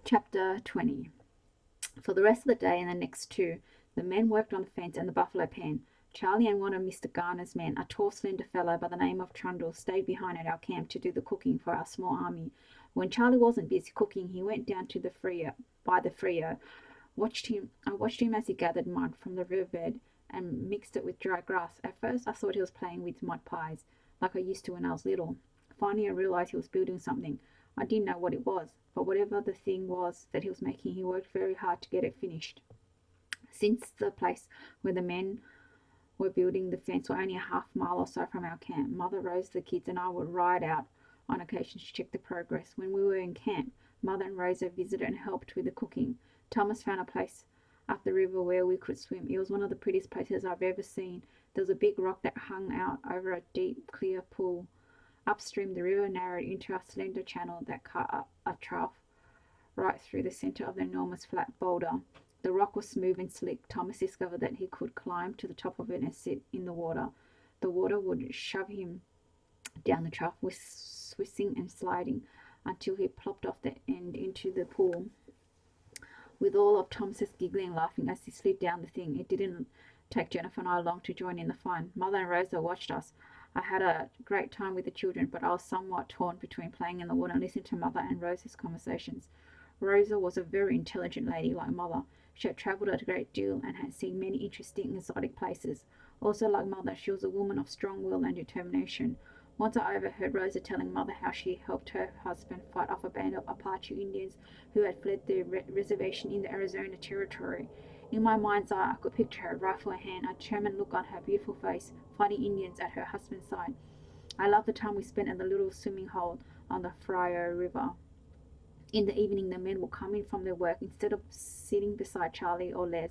Chapter 20. For the rest of the day and the next two, the men worked on the fence and the buffalo pen. Charlie and one of Mr. Garner's men, a tall, slender fellow by the name of Trundle, stayed behind at our camp to do the cooking for our small army. When Charlie wasn't busy cooking, he went down to the Frio, by the Frio. I watched him as he gathered mud from the riverbed and mixed it with dry grass. At first, I thought he was playing with mud pies, like I used to when I was little. Finally, I realized he was building something. I didn't know what it was, but whatever the thing was that he was making, he worked very hard to get it finished. Since the place where the men were building the fence were only a half-mile or so from our camp, Mother Rose, the kids, and I would ride out on occasion to check the progress. When we were in camp, Mother and Rosa visited and helped with the cooking. Thomas found a place up the river where we could swim. It was one of the prettiest places I've ever seen. There was a big rock that hung out over a deep, clear pool. Upstream, the river narrowed into a slender channel that cut up a trough right through the center of the enormous flat boulder. The rock was smooth and slick. Thomas discovered that he could climb to the top of it and sit in the water. The water would shove him down the trough, swishing and sliding until he plopped off the end into the pool. With all of Thomas's giggling and laughing as he slid down the thing, it didn't take Jennifer and I long to join in the fun. Mother and Rosa watched us. I had a great time with the children, but I was somewhat torn between playing in the water and listening to Mother and Rosa's conversations. Rosa was a very intelligent lady like Mother. She had travelled a great deal and had seen many interesting exotic places. Also, like Mother, she was a woman of strong will and determination. Once I overheard Rosa telling Mother how she helped her husband fight off a band of Apache Indians who had fled the reservation in the Arizona Territory. In my mind's eye, I could picture her, rifle in hand, a determined look on her beautiful face, fighting Indians at her husband's side. I loved the time we spent in the little swimming hole on the Frio River. In the evening, the men would come in from their work. Instead of sitting beside Charlie or Les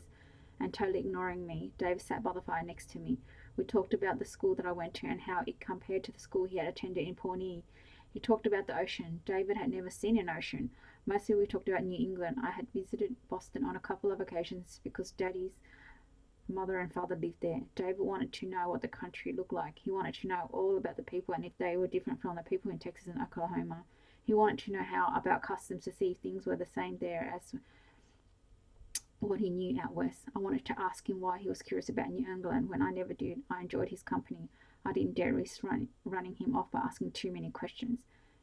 and totally ignoring me, Dave sat by the fire next to me. We talked about the school that I went to and how it compared to the school he had attended in Pawnee. He talked about the ocean. David had never seen an ocean. Mostly we talked about New England. I had visited Boston on a couple of occasions because Daddy's mother and father lived there. David wanted to know what the country looked like. He wanted to know all about the people and if they were different from the people in Texas and Oklahoma. He wanted to know how about customs to see if things were the same there as what he knew out west. I wanted to ask him why he was curious about New England when I never did. I enjoyed his company. I didn't dare risk running him off by asking too many questions.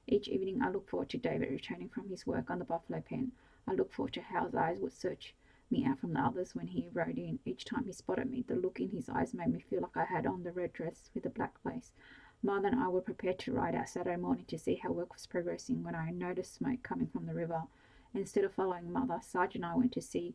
Each evening I looked forward to David returning from his work on the buffalo pen. I looked forward to how his eyes would search me out from the others when he rode in. Each time he spotted me, the look in his eyes made me feel like I had on the red dress with the black lace. Mother and I were prepared to ride out Saturday morning to see how work was progressing when I noticed smoke coming from the river. Instead of following Mother, Sarge and I went to see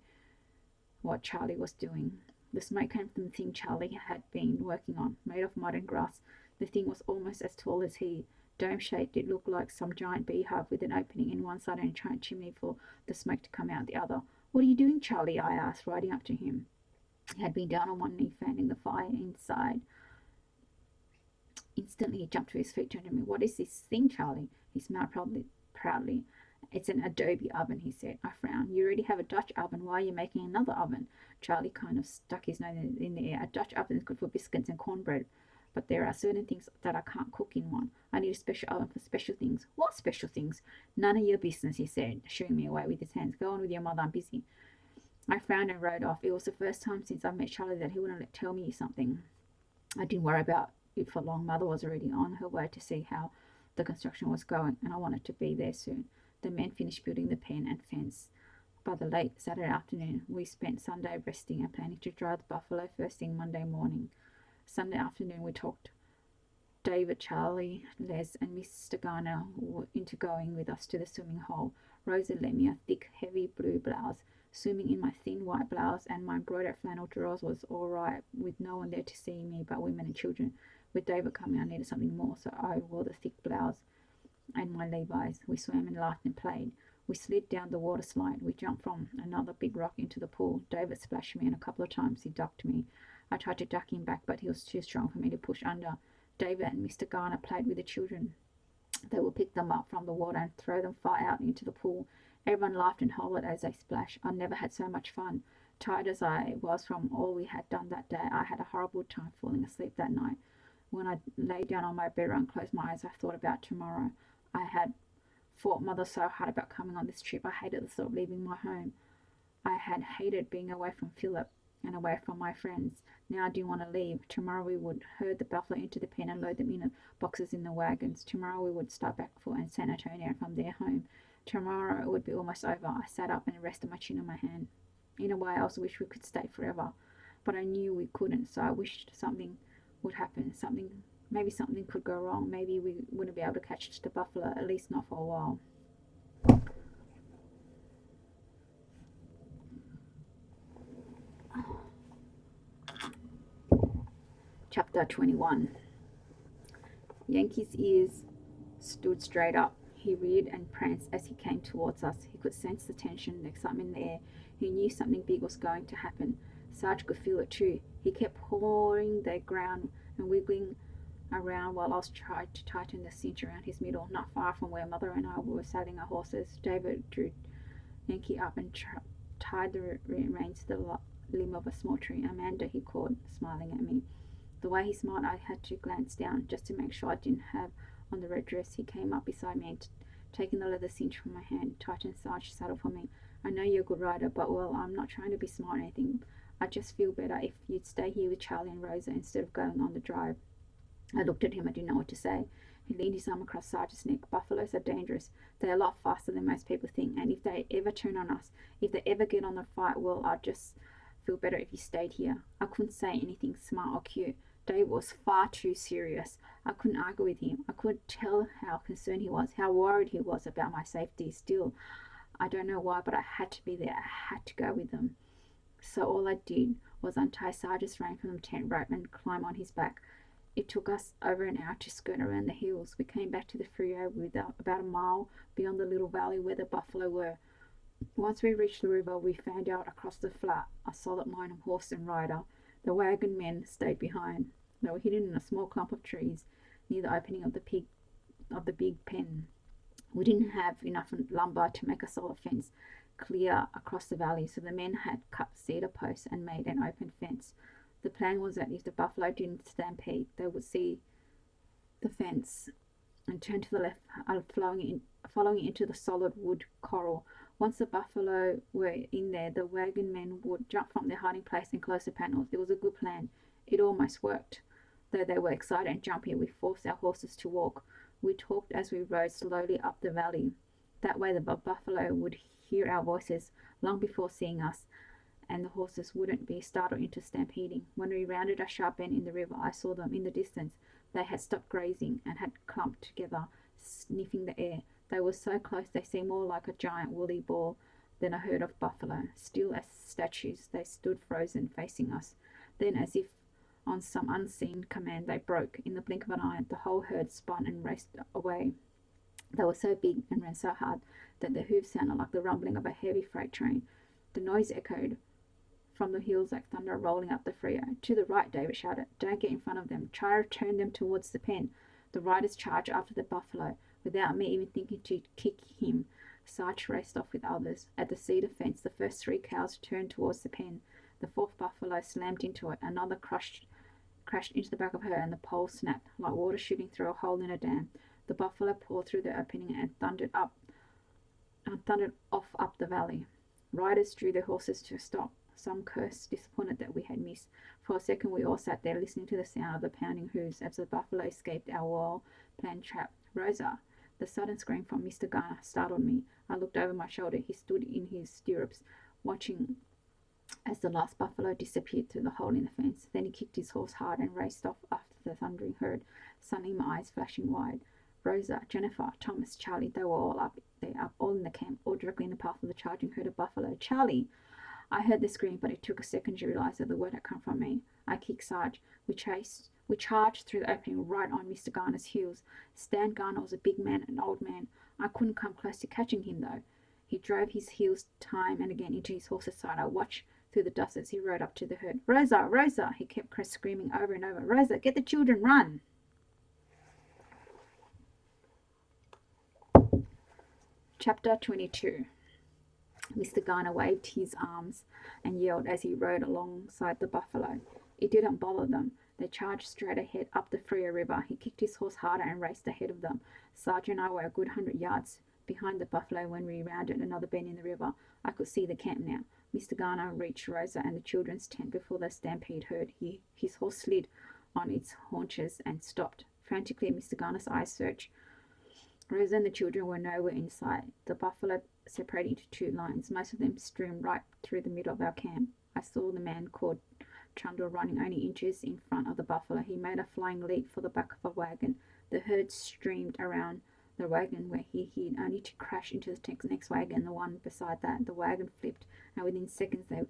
what Charlie was doing. The smoke came from the thing Charlie had been working on, made of mud and grass. The thing was almost as tall as he. Dome-shaped, it looked like some giant beehive with an opening in one side and a giant chimney for the smoke to come out the other. "What are you doing, Charlie?" I asked, riding up to him. He had been down on one knee, fanning the fire inside. Instantly, he jumped to his feet, turned to me. "What is this thing, Charlie?" He smiled proudly. "It's an adobe oven," he said. I frowned. "You already have a Dutch oven. Why are you making another oven?" Charlie kind of stuck his nose in the air. "A Dutch oven is good for biscuits and cornbread, but there are certain things that I can't cook in one. I need a special oven for special things." "What special things?" "None of your business," he said, shooing me away with his hands. "Go on with your mother. I'm busy." I frowned and rode off. It was the first time since I met Charlie that he wouldn't tell me something. I didn't worry about it for long. Mother was already on her way to see how the construction was going, and I wanted to be there soon. The men finished building the pen and fence. By the late Saturday afternoon, we spent Sunday resting and planning to drive the buffalo first thing Monday morning. Sunday afternoon, we talked David, Charlie, Les, and Mr. Garner into going with us to the swimming hole. Rosa lent me a thick, heavy blue blouse. Swimming in my thin white blouse and my embroidered flannel drawers was all right, with no one there to see me but women and children. With David coming, I needed something more, so I wore the thick blouse and my Levi's. We swam and laughed and played. We slid down the water slide. We jumped from another big rock into the pool. David splashed me, and a couple of times he ducked me. I tried to duck him back, but he was too strong for me to push under. David and Mr. Garner played with the children. They would pick them up from the water and throw them far out into the pool. Everyone laughed and hollered as they splashed. I never had so much fun. Tired as I was from all we had done that day, I had a horrible time falling asleep that night. When I lay down on my bed and closed my eyes, I thought about tomorrow. I had fought mother so hard about coming on this trip. I hated the thought of leaving my home. I had hated being away from Philip and away from my friends. Now I didn't want to leave. Tomorrow we would herd the buffalo into the pen and load them in boxes in the wagons. Tomorrow we would start back for San Antonio and from there home. Tomorrow it would be almost over. I sat up and rested my chin on my hand. In a way, I also wished we could stay forever, but I knew we couldn't, so I wished something would happen. Maybe something could go wrong. Maybe we wouldn't be able to catch the buffalo, at least not for a while. Chapter 21. Yankee's ears stood straight up. He reared and pranced as he came towards us. He could sense the tension, the excitement in the air. He knew something big was going to happen. Sarge could feel it too. He kept pawing the ground and wiggling around while I tried to tighten the cinch around his middle. Not far from where Mother and I were saddling our horses, David drew Yankee up and tied the reins to the limb of a small tree. "Amanda," he called, smiling at me. The way he smiled, I had to glance down just to make sure I didn't have on the red dress. He came up beside me and, taking the leather cinch from my hand, tightened Sarge's saddle for me. "I know you're a good rider, but, well, I'm not trying to be smart or anything. I just feel better if you'd stay here with Charlie and Rosa instead of going on the drive." I looked at him. I didn't know what to say. He leaned his arm across Sarge's neck. "Buffaloes are dangerous. They're a lot faster than most people think, and if they ever turn on us, if they ever get on the fight, well, I'd just feel better if you stayed here." I couldn't say anything smart or cute. Dave was far too serious. I couldn't argue with him. I could tell how concerned he was, how worried he was about my safety. Still, I don't know why, but I had to be there. I had to go with them. So all I did was untie Sarge's rein from the tent rope and climb on his back. It took us over an hour to skirt around the hills. We came back to the freeway about a mile beyond the little valley where the buffalo were. Once we reached the river, we found out across the flat a solid line of horse and rider. The wagon men stayed behind. They were hidden in a small clump of trees near the opening of the big pen. We didn't have enough lumber to make a solid fence clear across the valley, so the men had cut cedar posts and made an open fence. The plan was that if the buffalo didn't stampede, they would see the fence and turn to the left, following it into the solid wood corral. Once the buffalo were in there, the wagon men would jump from their hiding place and close the panels. It was a good plan. It almost worked. Though they were excited and jumpy, we forced our horses to walk. We talked as we rode slowly up the valley. That way the buffalo would hear our voices long before seeing us, and the horses wouldn't be startled into stampeding. When we rounded a sharp bend in the river, I saw them in the distance. They had stopped grazing and had clumped together, sniffing the air. They were so close they seemed more like a giant woolly ball than a herd of buffalo. Still as statues, they stood frozen, facing us. Then, as if on some unseen command, they broke. In the blink of an eye, the whole herd spun and raced away. They were so big and ran so hard that their hooves sounded like the rumbling of a heavy freight train. The noise echoed from the hills like thunder rolling up the freeway. "To the right," David shouted. "Don't get in front of them. Try to turn them towards the pen." The riders charged after the buffalo. Without me even thinking to kick him, Sarge raced off with others. At the cedar fence, the first 3 cows turned towards the pen. The 4th buffalo slammed into it. Another crashed into the back of her, and the pole snapped like water shooting through a hole in a dam. The buffalo poured through the opening and thundered off up the valley. Riders drew their horses to a stop. Some cursed, disappointed that we had missed. For a second we all sat there listening to the sound of the pounding hooves as the buffalo escaped our well-planned trap. "Rosa!" The sudden scream from Mr. Garner startled me. I looked over my shoulder. He stood in his stirrups, watching as the last buffalo disappeared through the hole in the fence. Then he kicked his horse hard and raced off after the thundering herd, suddenly my eyes flashing wide. Rosa, Jennifer, Thomas, Charlie, they were all up there, all in the camp, all directly in the path of the charging herd of buffalo. "Charlie!" I heard the scream, but it took a second to realize that the word had come from me. I kicked Sarge. We charged through the opening right on Mr. Garner's heels. Stan Garner was a big man, an old man. I couldn't come close to catching him, though. He drove his heels time and again into his horse's side. I watched through the dust as he rode up to the herd. "Rosa! Rosa!" He kept screaming over and over. "Rosa, get the children, run!" Chapter 22. Mr. Garner waved his arms and yelled as he rode alongside the buffalo. It didn't bother them. They charged straight ahead up the Frio River. He kicked his horse harder and raced ahead of them. Sarge and I were a good 100 yards behind the buffalo when we rounded another bend in the river. I could see the camp now. Mr. Garner reached Rosa and the children's tent before the stampede heard. His horse slid on its haunches and stopped. Frantically, Mr. Garner's eyes searched. Rosa and the children were nowhere in sight. The buffalo separated into two lines. Most of them streamed right through the middle of our camp. I saw the man called Trundle running only inches in front of the buffalo. He made a flying leap for the back of a wagon. The herd streamed around the wagon where he hid, only to crash into the next wagon, the one beside that. The wagon flipped, and within seconds they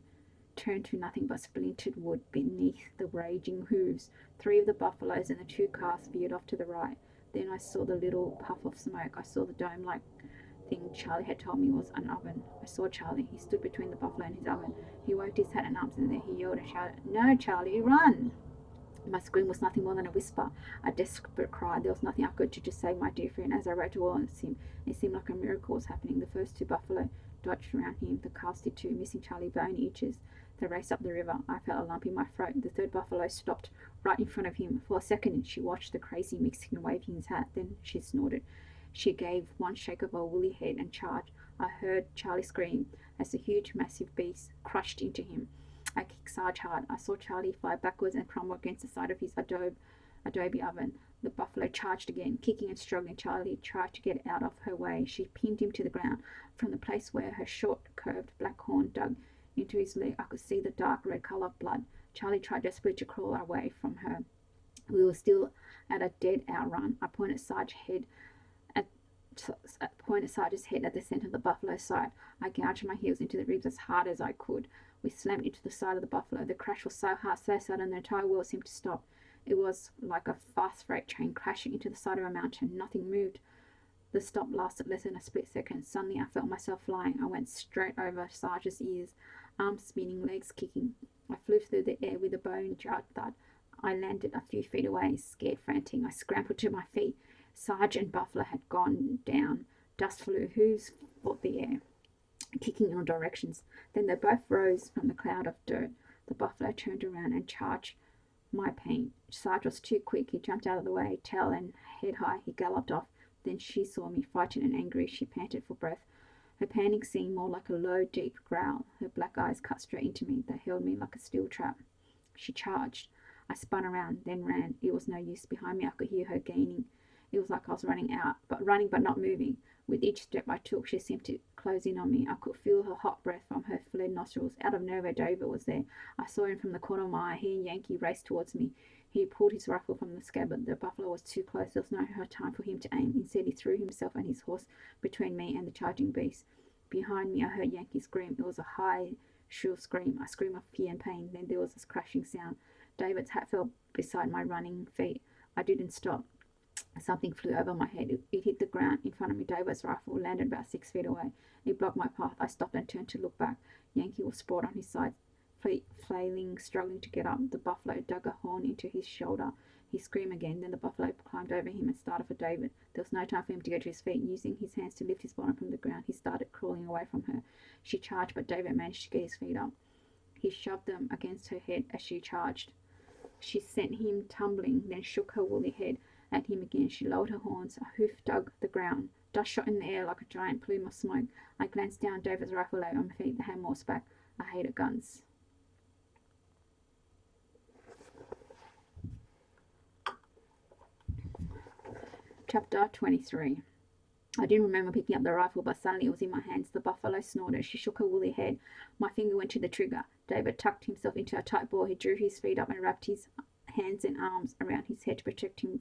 turned to nothing but splintered wood beneath the raging hooves. 3 of the buffaloes and the 2 calves veered off to the right. Then I saw the little puff of smoke. I saw the dome-like thing Charlie had told me was an oven. I saw Charlie. He stood between the buffalo and his oven. He waved his hat and arms, and then he yelled and shouted, "No, Charlie, run!" My scream was nothing more than a whisper, a desperate cry. There was nothing I could do to save my dear friend. As I rode towards him, it seemed like a miracle was happening. The first 2 buffalo dodged around him. The calves did too, missing Charlie by only inches. They raced up the river. I felt a lump in my throat. The 3rd buffalo stopped right in front of him. For a second, she watched the crazy Mexican waving his hat. Then she snorted. She gave one shake of her woolly head and charged. I heard Charlie scream as the huge, massive beast crushed into him. I kicked Sarge hard. I saw Charlie fly backwards and crumble against the side of his adobe oven. The buffalo charged again, kicking and struggling. Charlie tried to get out of her way. She pinned him to the ground. From the place where her short, curved black horn dug into his leg, I could see the dark red color of blood. Charlie tried desperately to crawl away from her. We were still at a dead outrun. I pointed Sarge's head at the center of the buffalo's side. I gouged my heels into the ribs as hard as I could. We slammed into the side of the buffalo. The crash was so hard, so sudden, the entire world seemed to stop. It was like a fast freight train crashing into the side of a mountain. Nothing moved. The stop lasted less than a split second. Suddenly, I felt myself flying. I went straight over Sarge's ears, arms spinning, legs kicking. I flew through the air with a bone-jarred thud. I landed a few feet away, scared, frantic. I scrambled to my feet. Sarge and buffalo had gone down. Dust flew. Hooves fought the air, kicking in all directions. Then they both rose from the cloud of dirt. The buffalo turned around and charged my pain. Sarge was too quick. He jumped out of the way, tail and head high. He galloped off. Then she saw me, frightened and angry. She panted for breath. Her panting seemed more like a low, deep growl. Her black eyes cut straight into me. They held me like a steel trap. She charged. I spun around, then ran. It was no use. Behind me, I could hear her gaining. It was like I was running but not moving. With each step I took, she seemed to close in on me. I could feel her hot breath from her flared nostrils. Out of nowhere, David was there. I saw him from the corner of my eye. He and Yankee raced towards me. He pulled his rifle from the scabbard. The buffalo was too close. There was no time for him to aim. Instead, he threw himself and his horse between me and the charging beast. Behind me, I heard Yankee scream. It was a high, shrill scream, a scream of fear and pain. Then there was a crashing sound. David's hat fell beside my running feet. I didn't stop. Something flew over my head. It hit the ground in front of me. David's rifle landed about 6 feet away. It blocked my path. I stopped and turned to look back. Yankee was sprawled on his side, flailing, struggling to get up. The buffalo dug a horn into his shoulder. He screamed again. Then the buffalo climbed over him and started for David. There was no time for him to get to his feet. Using his hands to lift his bottom from the ground, he started crawling away from her. She charged, but David managed to get his feet up. He shoved them against her head as she charged. She sent him tumbling, then shook her woolly head at him again. She lowered her horns. A hoof dug the ground. Dust shot in the air like a giant plume of smoke. I glanced down. David's rifle lay on my feet. The hammer was back. I hated guns. Chapter 23. I didn't remember picking up the rifle, but suddenly it was in my hands. The buffalo snorted. She shook her woolly head. My finger went to the trigger. David tucked himself into a tight ball. He drew his feet up and wrapped his hands and arms around his head to protect him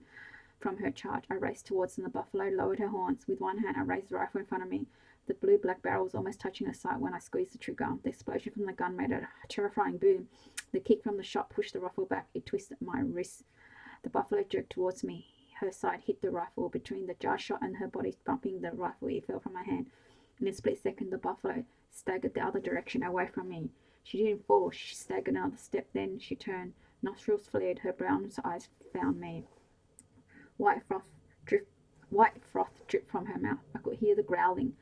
from her charge. I raced towards them. The buffalo lowered her horns. With one hand, I raised the rifle in front of me. The blue-black barrel was almost touching her sight when I squeezed the trigger. The explosion from the gun made a terrifying boom. The kick from the shot pushed the rifle back. It twisted my wrist. The buffalo jerked towards me. Her side hit the rifle. Between the jar shot and her body bumping the rifle, it fell from my hand. In a split second, the buffalo staggered the other direction, away from me. She didn't fall. She staggered another step. Then she turned. Nostrils flared. Her brown eyes found me. White froth dripped from her mouth. I could hear the growling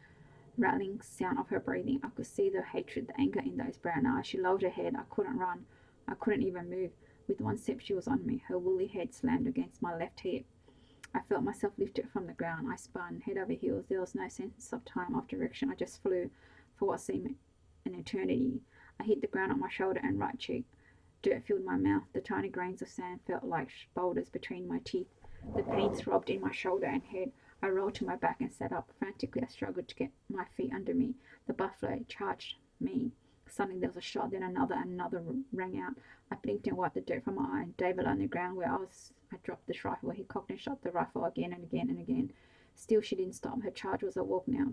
sound of her breathing. I could see the hatred, the anger in those brown eyes. She lowered her head. I couldn't run. I couldn't even move. With one step, she was on me. Her woolly head slammed against my left hip. I felt myself lifted from the ground. I spun head over heels. There was no sense of time, of direction. I just flew for what seemed an eternity. I hit the ground on my shoulder and right cheek. Dirt filled my mouth. The tiny grains of sand felt like boulders between my teeth. The pain throbbed in my shoulder and head. I rolled to my back and sat up. Frantically, I struggled to get my feet under me. The buffalo charged me. Suddenly there was a shot, then another, and another rang out. I blinked and wiped the dirt from my eye. David on the ground where I was. I dropped the rifle. He cocked and shot the rifle again and again and again. Still she didn't stop. Her charge was a walk now.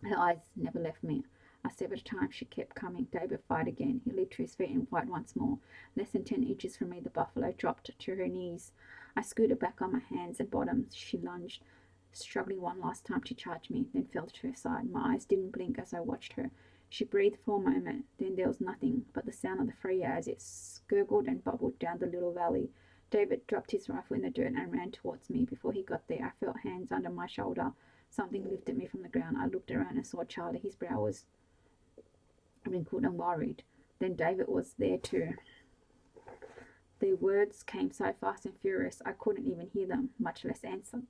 Her eyes never left me. I severed time. She kept coming. David fired again. He leaped to his feet and fired once more. Less than 10 inches from me, the buffalo dropped to her knees. I scooted back on my hands and bottoms. She lunged, struggling one last time to charge me, then fell to her side. My eyes didn't blink as I watched her. She breathed for a moment. Then there was nothing but the sound of the free air as it gurgled and bubbled down the little valley. David dropped his rifle in the dirt and ran towards me. Before he got there, I felt hands under my shoulder. Something lifted me from the ground. I looked around and saw Charlie. His brow was wrinkled and worried. Then David was there too. The words came so fast and furious I couldn't even hear them, much less answer.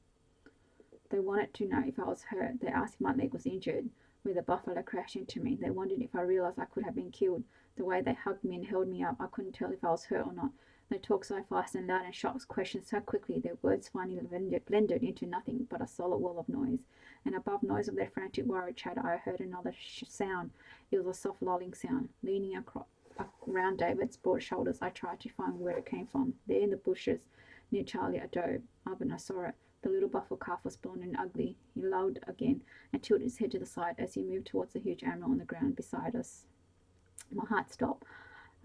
They wanted to know if I was hurt. They asked if my leg was injured, where the buffalo crashed into me. They wondered if I realized I could have been killed. The way they hugged me and held me up, I couldn't tell if I was hurt or not. They talked so fast and loud and shot questions so quickly, their words finally blended into nothing but a solid wall of noise. And above noise of their frantic worried chatter, I heard another sound. It was a soft lolling sound. Leaning around David's broad shoulders, I tried to find where it came from. There in the bushes, near Charlie, I dove up and I saw it. The little buffalo calf was blond and ugly. He lulled again and tilted his head to the side as he moved towards the huge animal on the ground beside us. My heart stopped.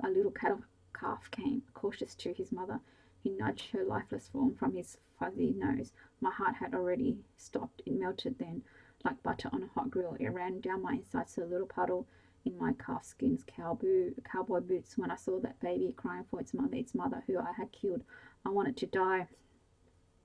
A little cattle calf came, cautious to his mother. He nudged her lifeless form from his fuzzy nose. My heart had already stopped. It melted then, like butter on a hot grill. It ran down my insides to a little puddle in my calfskin's cowboy boots. When I saw that baby crying for its mother who I had killed, I wanted to die.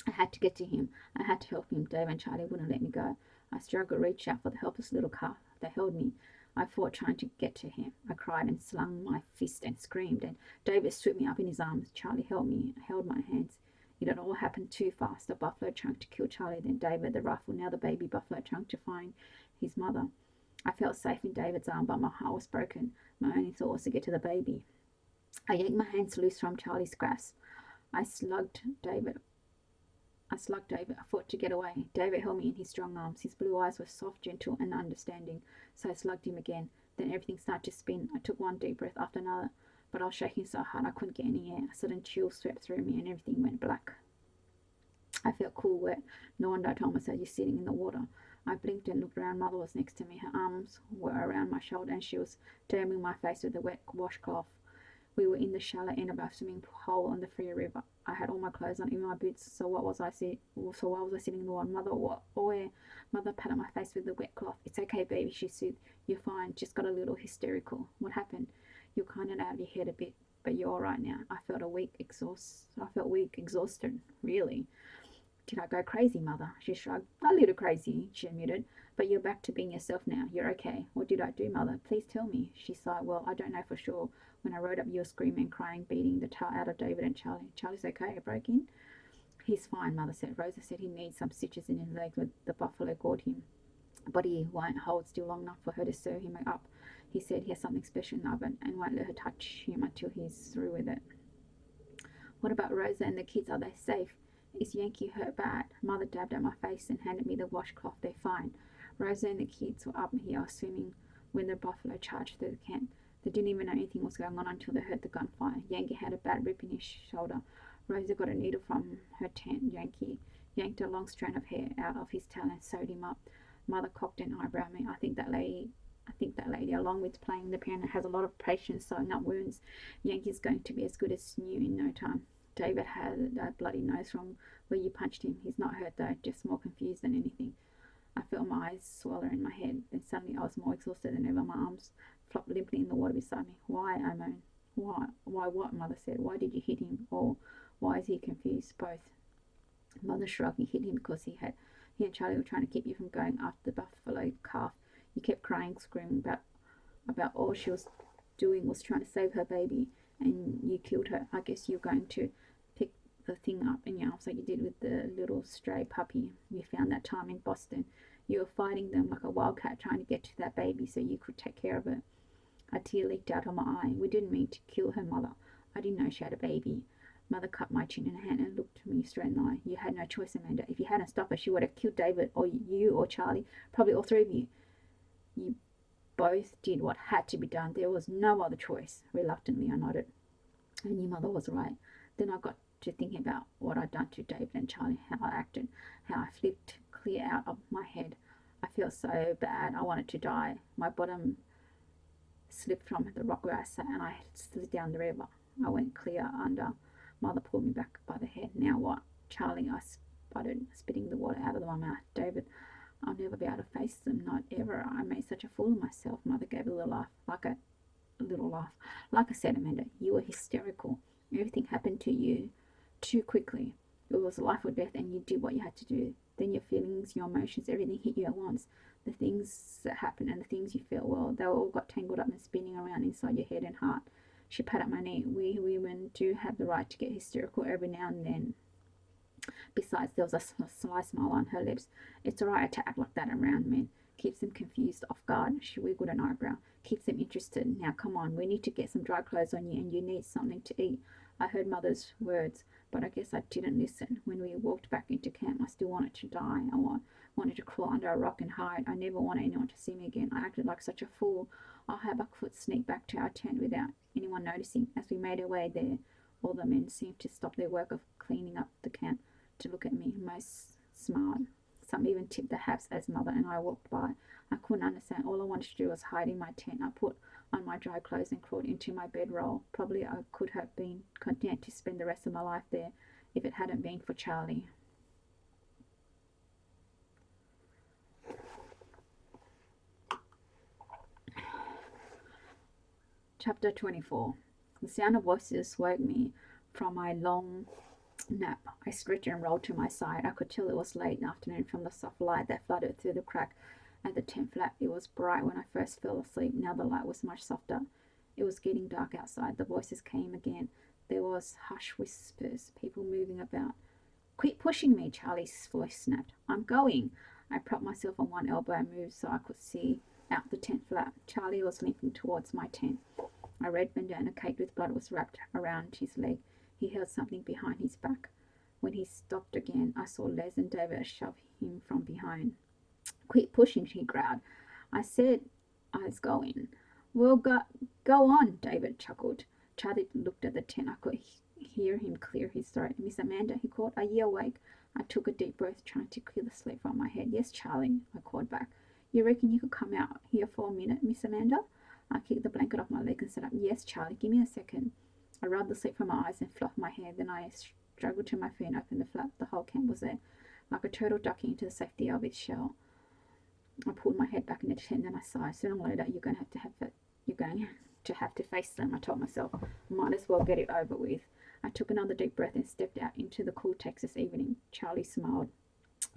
I had to get to him. I had to help him. Dave and Charlie wouldn't let me go. I struggled to reach out for the helpless little calf. They held me. I fought trying to get to him. I cried and slung my fist and screamed, and David swooped me up in his arms. Charlie held my hands. It had all happened too fast. The buffalo chunk to kill Charlie, then David, the rifle, now the baby buffalo chunk to find his mother. I felt safe in David's arm, but my heart was broken. My only thought was to get to the baby. I yanked my hands loose from Charlie's grasp. I slugged David. I fought to get away. David held me in his strong arms. His blue eyes were soft, gentle, and understanding. So I slugged him again. Then everything started to spin. I took one deep breath after another, but I was shaking so hard I couldn't get any air. A sudden chill swept through me, and everything went black. I felt cool, wet. No wonder I told myself, you're sitting in the water. I blinked and looked around. Mother was next to me. Her arms were around my shoulder, and she was dabbing my face with a wet washcloth. We were in the shallow end of our swimming hole on the free river. I had all my clothes on, even my boots. So why was I sitting in the water? Mother, what? Where? Mother patted my face with the wet cloth. It's okay, baby, she soothed. You're fine. Just got a little hysterical. What happened? You're kind of out of your head a bit, but you're all right now. I felt weak, exhausted. Really? Did I go crazy, Mother? She shrugged. A little crazy, she admitted. But you're back to being yourself now. You're okay. What did I do, Mother? Please tell me. She sighed. Well, I don't know for sure. When I rode up, you were screaming, crying, beating the tar out of David and Charlie. Charlie's okay, I broke in. He's fine, Mother said. Rosa said he needs some stitches in his legs where the buffalo gored him. But he won't hold still long enough for her to sew him up. He said he has something special in the oven and won't let her touch him until he's through with it. What about Rosa and the kids? Are they safe? Is Yankee hurt bad? Mother dabbed at my face and handed me the washcloth. They're fine. Rosa and the kids were up here swimming when the buffalo charged through the camp. They didn't even know anything was going on until they heard the gunfire. Yankee had a bad rip in his shoulder. Rosa got a needle from her tent. Yankee yanked a long strand of hair out of his tail and sewed him up. Mother cocked an eyebrow at me. I think that lady, along with playing the piano, has a lot of patience sewing up wounds. Yankee's going to be as good as new in no time. David had a bloody nose from where you punched him. He's not hurt though, just more confused than anything. I felt my eyes swallow in my head. Then suddenly I was more exhausted than ever. My arms flopped limply in the water beside me. Why? I moaned. Why? Why what? Mother said. Why did you hit him? Or why is he confused? Both. Mother shrugged. You hit him because he and Charlie were trying to keep you from going after the buffalo calf. You kept crying, screaming about all she was doing was trying to save her baby, and you killed her. I guess you're going to the thing up in your arms like you did with the little stray puppy you found that time in Boston. You were fighting them like a wildcat trying to get to that baby so you could take care of it. A tear leaked out of my eye. We didn't mean to kill her, Mother. I didn't know she had a baby. Mother cut my chin in her hand and looked me straight in the eye. You had no choice, Amanda. If you hadn't stopped her, she would have killed David, or you, or Charlie, probably all three of you. You both did what had to be done. There was no other choice. Reluctantly, I nodded. I knew Mother was right. Then I got to thinking about what I'd done to David and Charlie, how I acted, how I flipped clear out of my head. I felt so bad. I wanted to die. My bottom slipped from the rock where I sat and I slid down the river. I went clear under. Mother pulled me back by the head. Now what? Charlie, I sputtered, spitting the water out of my mouth. David, I'll never be able to face them, not ever. I made such a fool of myself. Mother gave a little laugh, Like I said, Amanda, you were hysterical. Everything happened to you too quickly. It was life or death and you did what you had to do. Then your feelings, your emotions, everything hit you at once. The things that happened and the things you felt, well, they all got tangled up and spinning around inside your head and heart. She patted my knee. We women do have the right to get hysterical every now and then. Besides, there was a sly smile on her lips. It's all right to act like that around men. Keeps them confused, off guard. She wiggled an eyebrow. Keeps them interested. Now, come on, we need to get some dry clothes on you and you need something to eat. I heard Mother's words, but I guess I didn't listen. When we walked back into camp, I still wanted to die. I wanted to crawl under a rock and hide. I never wanted anyone to see me again. I acted like such a fool. I had Buckfoot sneak back to our tent without anyone noticing. As we made our way there, all the men seemed to stop their work of cleaning up the camp to look at me. Most smiled. Some even tipped their hats as Mother and I walked by. I couldn't understand. All I wanted to do was hide in my tent. I put on my dry clothes and crawled into my bedroll. Probably I could have been content to spend the rest of my life there if it hadn't been for Charlie. Chapter 24. The sound of voices woke me from my long nap. I stretched and rolled to my side. I could tell it was late afternoon from the soft light that flooded through the crack at the tent flap. It was bright when I first fell asleep. Now the light was much softer. It was getting dark outside. The voices came again. There was hushed whispers, people moving about. Quit pushing me, Charlie's voice snapped. I'm going. I propped myself on one elbow and moved so I could see out the tent flap. Charlie was limping towards my tent. A red bandana caked with blood was wrapped around his leg. He held something behind his back. When he stopped again, I saw Les and David shove him from behind. Quit pushing, he growled. I said I was going. Well, go on, David chuckled. Charlie looked at the tent. I could hear him clear his throat. Miss Amanda, he called, are you awake? I took a deep breath, trying to clear the sleep from my head. Yes, Charlie, I called back. You reckon you could come out here for a minute, Miss Amanda? I kicked the blanket off my leg and sat up. Yes, Charlie, give me a second. I rubbed the sleep from my eyes and fluffed my hair. Then I struggled to my feet and opened the flap. The whole camp was there, like a turtle ducking into the safety of its shell. I pulled my head back in the tent, then I sighed. Sooner or later, you're going to have to face them, I told myself. Might as well get it over with. I took another deep breath and stepped out into the cool Texas evening. Charlie smiled.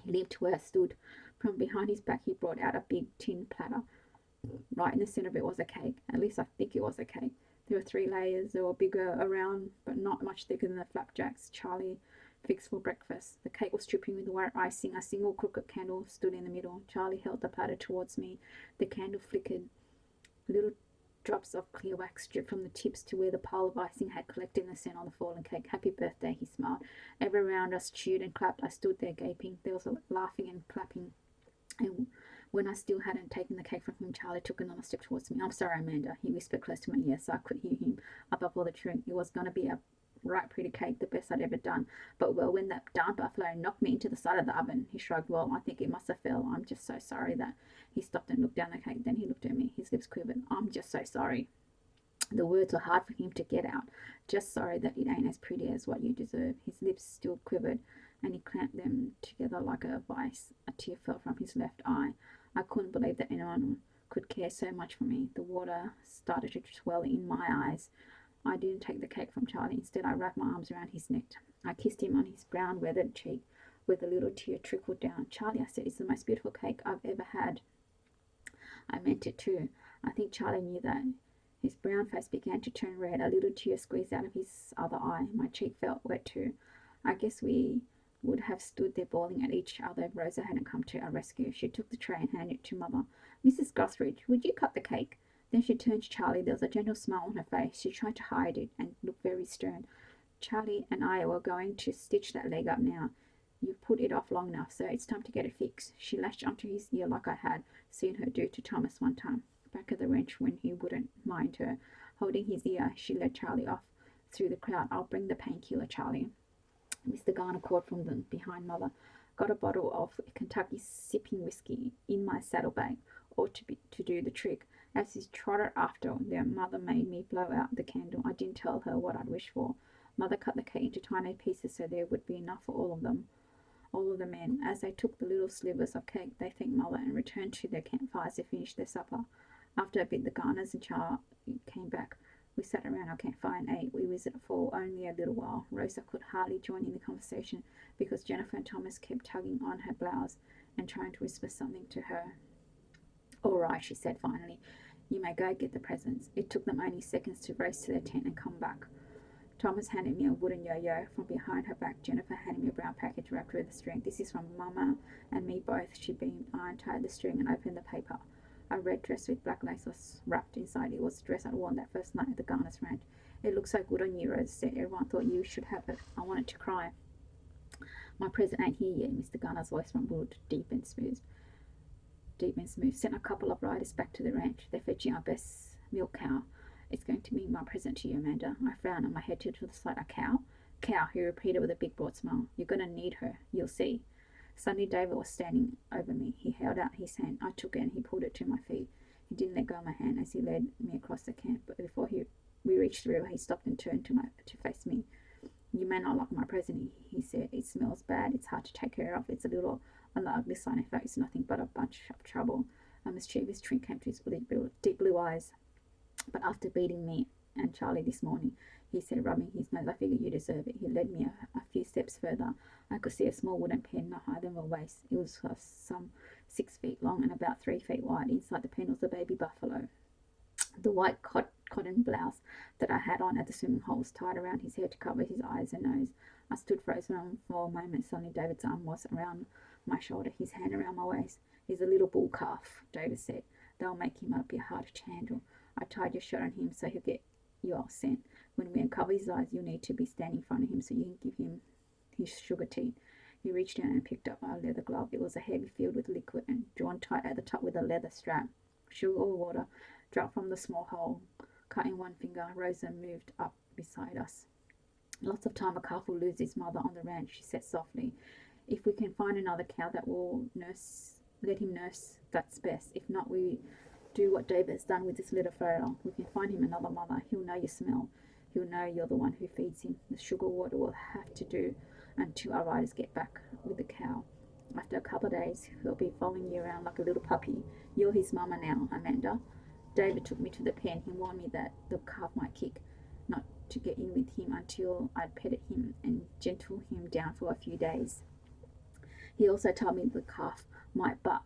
He leaped to where I stood. From behind his back, he brought out a big tin platter. Right in the center of it was a cake. At least I think it was a cake. There were 3 layers. They were bigger around, but not much thicker than the flapjacks Charlie fixed for breakfast. The cake was dripping with white icing. A single crooked candle stood in the middle. Charlie held the platter towards me. The candle flickered. Little drops of clear wax dripped from the tips to where the pile of icing had collected in the center on the fallen cake. Happy birthday, he smiled. Everyone around us cheered and clapped. I stood there gaping. There was laughing and clapping. And when I still hadn't taken the cake from him, Charlie took another step towards me. I'm sorry, Amanda, he whispered close to my ear so I could hear him above all the chewing. It was going to be a right pretty cake, the best I'd ever done. But, well, when that darn buffalo knocked me into the side of the oven, he shrugged. Well, I think it must have fell. I'm just so sorry that. He stopped and looked down the cake. Then he looked at me. His lips quivered. I'm just so sorry. The words were hard for him to get out. Just sorry that it ain't as pretty as what you deserve. His lips still quivered, and he clamped them together like a vice. A tear fell from his left eye. I couldn't believe that anyone could care so much for me. The water started to swell in my eyes. I didn't take the cake from Charlie. Instead, I wrapped my arms around his neck. I kissed him on his brown, weathered cheek, where the little tear trickled down. Charlie, I said, it's the most beautiful cake I've ever had. I meant it too. I think Charlie knew that. His brown face began to turn red. A little tear squeezed out of his other eye. My cheek felt wet too. I guess we would have stood there bawling at each other if Rosa hadn't come to our rescue. She took the tray and handed it to Mother. Mrs. Guthridge, would you cut the cake? Then she turned to Charlie. There was a gentle smile on her face. She tried to hide it and looked very stern. Charlie and I were going to stitch that leg up now. You've put it off long enough, so it's time to get it fixed. She lashed onto his ear like I had seen her do to Thomas one time, back of the wrench when he wouldn't mind her. Holding his ear, she led Charlie off through the crowd. I'll bring the painkiller, Charlie. Mr. Garner called from behind Mother. Got a bottle of Kentucky sipping whiskey in my saddlebag, ought to do the trick. As he trotted after, their mother made me blow out the candle. I didn't tell her what I'd wished for. Mother cut the cake into tiny pieces so there would be enough for all of them. All of the men, as they took the little slivers of cake, they thanked Mother and returned to their campfires to finish their supper. After a bit, the Garners and Charlie came back. We sat around our campfire and ate. We visited for only a little while. Rosa could hardly join in the conversation because Jennifer and Thomas kept tugging on her blouse and trying to whisper something to her. All right, she said finally. You may go get the presents. It took them only seconds to race to their tent and come back. Thomas handed me a wooden yo-yo. From behind her back, Jennifer handed me a brown package wrapped with a string. This is from Mama and me both. She beamed. I untied the string and opened the paper. A red dress with black lace was wrapped inside. It was the dress I'd worn that first night at the Garners Ranch. It looked so good on you, Rose said. Everyone thought you should have it. I wanted to cry. My present ain't here yet. Mr. Garner's voice rumbled deep and smooth. Sent a couple of riders back to the ranch. They're fetching our best milk cow. It's going to be my present to you, Amanda. I frowned and my head tilted to the side. A cow? Cow, he repeated with a big broad smile. You're going to need her. You'll see. Suddenly David was standing over me. He held out his hand. I took it and he pulled it to my feet. He didn't let go of my hand as he led me across the camp. But before we reached the river, he stopped and turned to face me. You may not like my present, he said. It smells bad. It's hard to take care of. It's a little on the ugly side. In fact, it's nothing but a bunch of trouble. A mischievous twinkle came to his deep blue eyes. But after beating me and Charlie this morning, he said, rubbing his nose, I figure you deserve it. He led me a few steps further. I could see a small wooden pen no higher than my waist. It was some 6 feet long and about 3 feet wide. Inside the pen was a baby buffalo. The white cotton blouse that I had on at the swimming hole was tied around his head to cover his eyes and nose. I stood frozen for a moment. Suddenly David's arm was around my shoulder, his hand around my waist. He's a little bull calf, David said. They'll make him up, be harder to handle. I tied your shirt on him so he'll get your scent. When we uncover his eyes, you'll need to be standing in front of him so you can give him his sugar tea. He reached down and picked up a leather glove. It was a heavy filled with liquid and drawn tight at the top with a leather strap. Sugar or water dropped from the small hole. Cutting one finger, Rosa moved up beside us. Lots of time a calf will lose his mother on the ranch, she said softly. If we can find another cow that will let him nurse, that's best. If not, we do what David has done with this little fellow. We can find him another mother. He'll know your smell. He'll know you're the one who feeds him. The sugar water will have to do until our riders get back with the cow. After a couple of days, he'll be following you around like a little puppy. You're his mama now, Amanda. David took me to the pen. He warned me that the calf might kick, not to get in with him until I'd petted him and gentled him down for a few days. He also told me the calf might butt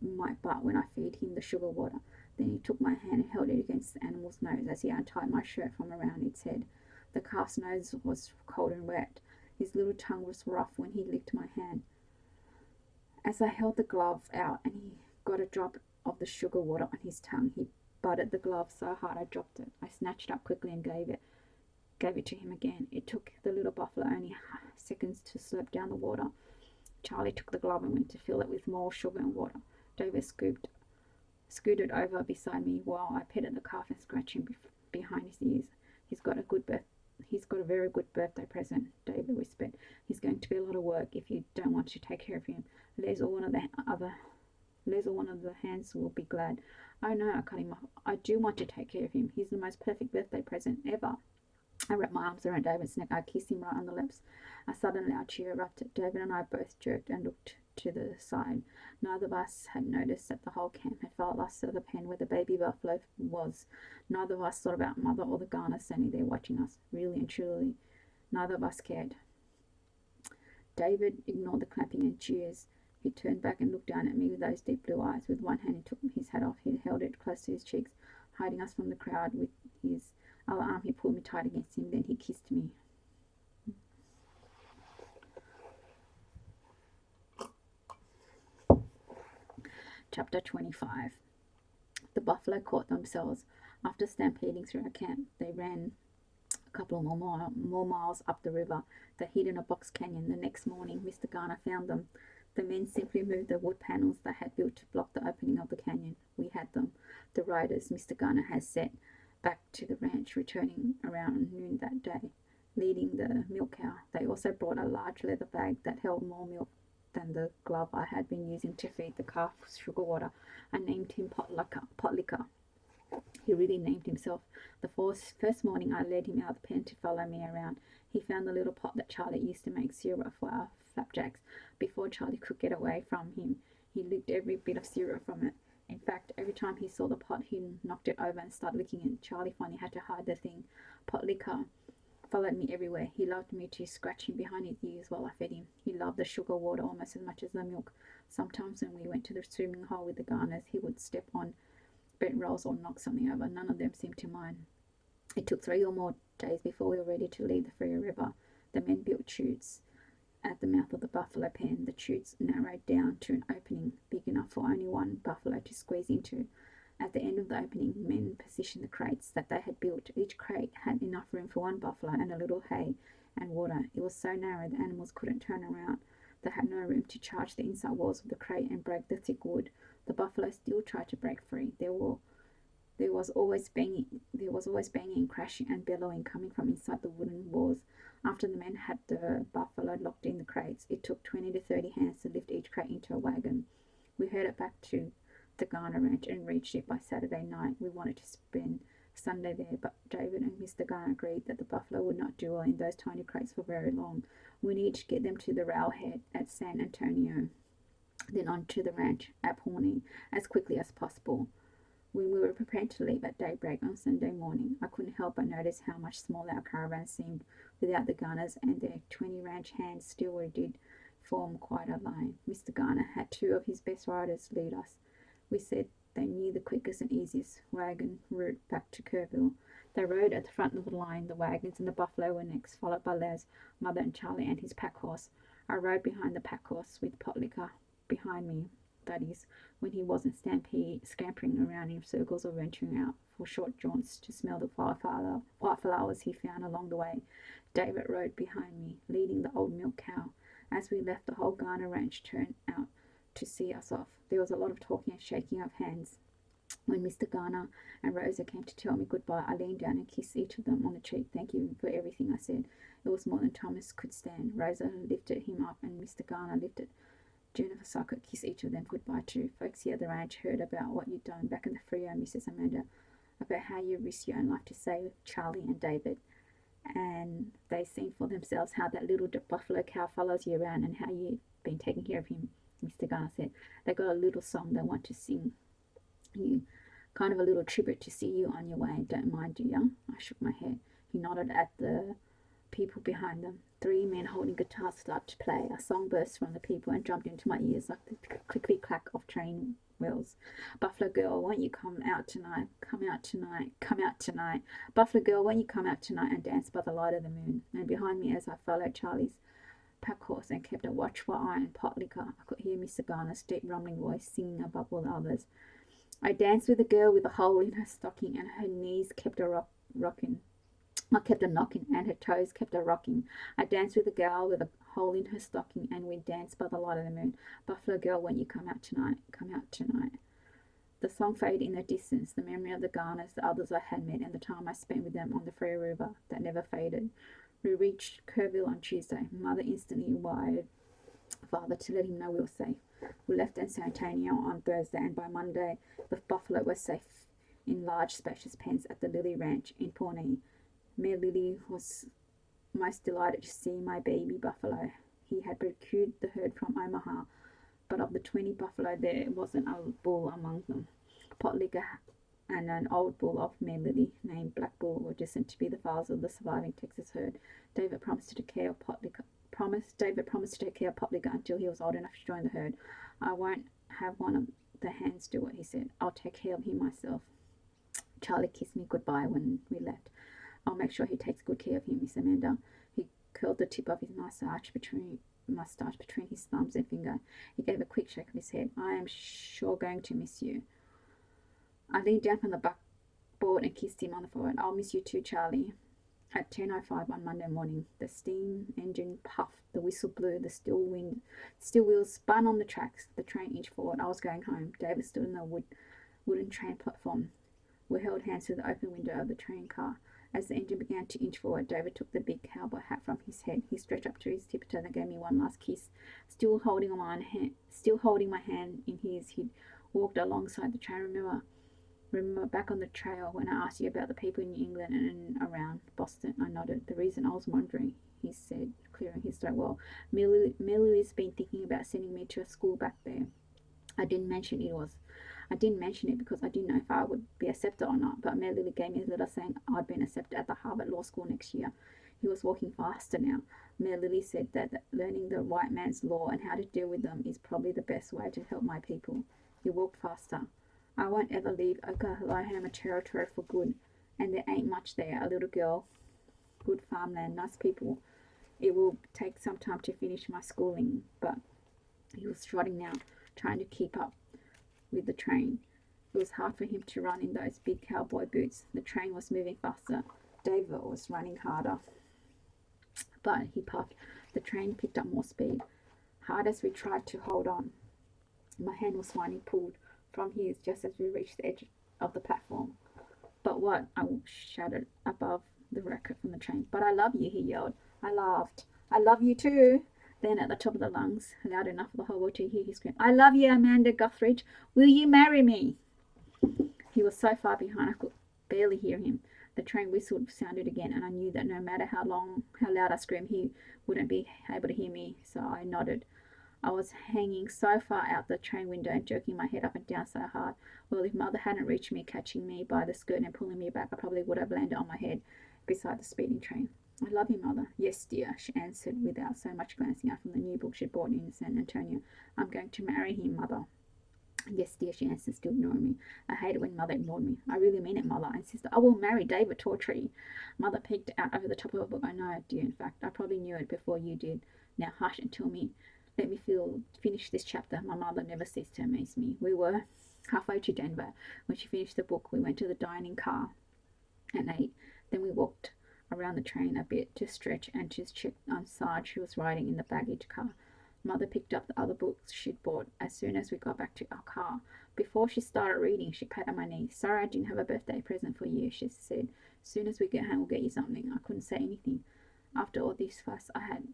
when I feed him the sugar water. Then he took my hand and held it against the animal's nose as he untied my shirt from around its head. The calf's nose was cold and wet. His little tongue was rough when he licked my hand. As I held the glove out and he got a drop of the sugar water on his tongue, he butted the glove so hard I dropped it. I snatched it up quickly and gave it to him again. It took the little buffalo only seconds to slurp down the water. Charlie took the glove and went to fill it with more sugar and water. David scooted over beside me while I petted the calf and scratched him behind his ears. He's got a very good birthday present, David whispered. He's going to be a lot of work if you don't want to take care of him. Les or one of the hands will be glad. Oh no, I cut him off. I do want to take care of him. He's the most perfect birthday present ever. I wrapped my arms around David's neck. I kissed him right on the lips. A sudden loud cheer erupted. David and I both jerked and looked to the side. Neither of us had noticed that the whole camp had followed us to the pen where the baby buffalo was. Neither of us thought about Mother or the Garners standing there watching us. Really and truly, neither of us cared. David ignored the clapping and cheers. He turned back and looked down at me with those deep blue eyes. With one hand he took his hat off. He held it close to his cheeks, hiding us from the crowd. With his other arm he pulled me tight against him. Then he kissed me. Chapter 25. The buffalo caught themselves. After stampeding through our camp, they ran a couple more miles up the river. They hid in a box canyon. The next morning, Mr. Garner found them. The men simply moved the wood panels they had built to block the opening of the canyon. We had them. The riders Mr. Garner had set back to the ranch, returning around noon that day, leading the milk cow. They also brought a large leather bag that held more milk than the glove I had been using to feed the calf sugar water. I named him Potlicker. He really named himself. The first morning I led him out of the pen to follow me around. He found the little pot that Charlie used to make syrup for our flapjacks. Before Charlie could get away from him, he licked every bit of syrup from it. In fact, every time he saw the pot, he knocked it over and started licking it. Charlie finally had to hide the thing. Potlicker followed me everywhere. He loved me to scratch him behind his ears while I fed him. He loved the sugar water almost as much as the milk. Sometimes when we went to the swimming hole with the Garners, he would step on bent rolls or knock something over. None of them seemed to mind. It took 3 or more days before we were ready to leave the Frio River. The men built chutes at the mouth of the buffalo pen. The chutes narrowed down to an opening big enough for only one buffalo to squeeze into. At the end of the opening, men positioned the crates that they had built. Each crate had enough room for one buffalo and a little hay and water. It was so narrow the animals couldn't turn around. They had no room to charge the inside walls of the crate and break the thick wood. The buffalo still tried to break free. There was always banging and crashing and bellowing coming from inside the wooden walls. After the men had the buffalo locked in the crates, it took 20 to 30 hands to lift each crate into a wagon. We headed back to the Garner Ranch and reached it by Saturday night. We wanted to spend Sunday there, but David and Mr. Garner agreed that the buffalo would not do well in those tiny crates for very long. We needed to get them to the railhead at San Antonio, then on to the ranch at Pawnee as quickly as possible. When we were prepared to leave at daybreak on Sunday morning, I couldn't help but notice how much smaller our caravan seemed without the Garners and their 20 ranch hands. Still, we did form quite a line. Mr. Garner had 2 of his best riders lead us. We said they knew the quickest and easiest wagon route back to Kerrville. They rode at the front of the line. The wagons and the buffalo were next, followed by Les, Mother, and Charlie and his pack horse. I rode behind the pack horse with Potlicker behind me, that is, when he wasn't scampering around in circles or venturing out for short jaunts to smell the white flowers he found along the way. David rode behind me, leading the old milk cow. As we left, the whole Garner ranch turned out to see us off. There was a lot of talking and shaking of hands. When Mr. Garner and Rosa came to tell me goodbye, I leaned down and kissed each of them on the cheek. "Thank you for everything," I said. It was more than Thomas could stand. Rosa lifted him up and Mr. Garner lifted Jennifer, so I could kiss each of them goodbye too. Folks here at the ranch heard about what you'd done back in the Frio, Mrs. Amanda, about how you risked your own life to save Charlie and David. And they've seen for themselves how that little buffalo cow follows you around and how you've been taking care of him, Mr. Garner said. They got a little song they want to sing you, kind of a little tribute to see you on your way. Don't mind, do ya? I shook my head. He nodded at the people behind them. 3 men holding guitars started to play. A song burst from the people and jumped into my ears like the clickety-clack of train wheels. "Buffalo girl, won't you come out tonight? Come out tonight. Come out tonight. Buffalo girl, won't you come out tonight and dance by the light of the moon?" And behind me, as I followed Charlie's pack horse and kept a watchful eye on Potlicker, I could hear Mr. Garner's deep rumbling voice singing above all the others. I danced with a girl with a hole in her stocking, and her knees kept a rocking. I kept a knocking, and her toes kept a rocking. I danced with a girl with a hole in her stocking, and we danced by the light of the moon. "Buffalo girl, won't you come out tonight? Come out tonight." The song faded in the distance, the memory of the Garners, the others I had met, and the time I spent with them on the Frio River, that never faded. We reached Kerrville on Tuesday. Mother instantly wired Father to let him know we were safe. We left in San Antonio on Thursday, and by Monday the buffalo were safe in large, spacious pens at the Lily Ranch in Pawnee. Mayor Lily was most delighted to see my baby buffalo. He had procured the herd from Omaha, but of the 20 buffalo there wasn't a bull among them. Potlicker and an old bull of Mayor Lily named Black Bull were destined to be the fathers of the surviving Texas herd. David promised to take care of Potlicker until he was old enough to join the herd. "I won't have one of the hands do it," he said. "I'll take care of him myself." Charlie kissed me goodbye when we left. "I'll make sure he takes good care of him, Miss Amanda." He curled the tip of his mustache moustache between his thumbs and finger. He gave a quick shake of his head. I am sure going to miss you. I leaned down from the backboard and kissed him on the forehead. I'll miss you too, Charlie. At 10:05 on Monday morning, the steam engine puffed, the whistle blew, the steel wheels spun on the tracks. The train inched forward. I was going home. David stood on the wooden train platform. We held hands through the open window of the train car. As the engine began to inch forward, David took the big cowboy hat from his head. He stretched up to his tiptoe and gave me one last kiss. Still holding my hand in his, he walked alongside the train. Remember back on the trail when I asked you about the people in New England and around Boston? I nodded. The reason I was wondering, he said, clearing his throat. Well, Millie's been thinking about sending me to a school back there. I didn't mention it because I didn't know if I would be accepted or not, but Mary Lily gave me a letter saying I'd been accepted at the Harvard Law School next year. He was walking faster now. Mary Lily said that learning the white man's law and how to deal with them is probably the best way to help my people. He walked faster. I won't ever leave Oklahoma territory for good, and there ain't much there. A little girl, good farmland, nice people. It will take some time to finish my schooling, but he was trotting now, trying to keep up with the train. It was hard for him to run in those big cowboy boots. The train was moving faster. David was running harder. But he puffed. The train picked up more speed. Hard as we tried to hold on. My hand was finally pulled from his just as we reached the edge of the platform. But what? I shouted above the racket from the train. But I love you, he yelled. I laughed. I love you too. Then at the top of the lungs, loud enough for the whole world to hear, he screamed, I love you, Amanda Guthridge. Will you marry me? He was so far behind I could barely hear him. The train whistle sounded again, and I knew that no matter how loud I screamed, he wouldn't be able to hear me, so I nodded. I was hanging so far out the train window and jerking my head up and down so hard. Well, if Mother hadn't reached me, catching me by the skirt and pulling me back, I probably would have landed on my head beside the speeding train. I love you, Mother. Yes, dear, she answered without so much glancing up from the new book she'd bought in San Antonio. I'm going to marry him, Mother. Yes, dear, she answered, still ignoring me. I hated when Mother ignored me. I really mean it, Mother. I insisted. I will marry David Tortree. Mother peeked out over the top of her book. I know, dear. In fact, I probably knew it before you did. Now hush and tell me. Let me finish this chapter. My mother never ceased to amaze me. We were halfway to Denver. When she finished the book, we went to the dining car and ate. Then we walked around the train a bit to stretch and to check on Sarge, who was riding in the baggage car. Mother picked up the other books she'd bought as soon as we got back to our car. Before she started reading, she patted my knee. Sorry I didn't have a birthday present for you, she said. As soon as we get home, we'll get you something. I couldn't say anything. After all this fuss I had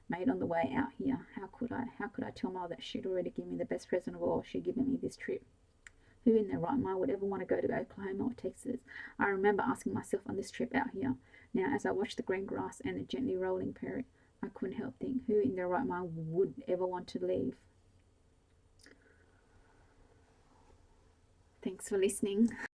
made on the way out here, how could I tell Mother that she'd already given me the best present of all? She'd given me this trip. Who in their right mind would ever want to go to Oklahoma or Texas? I remember asking myself on this trip out here. Now, as I watched the green grass and the gently rolling prairie, I couldn't help think, who in their right mind would ever want to leave? Thanks for listening.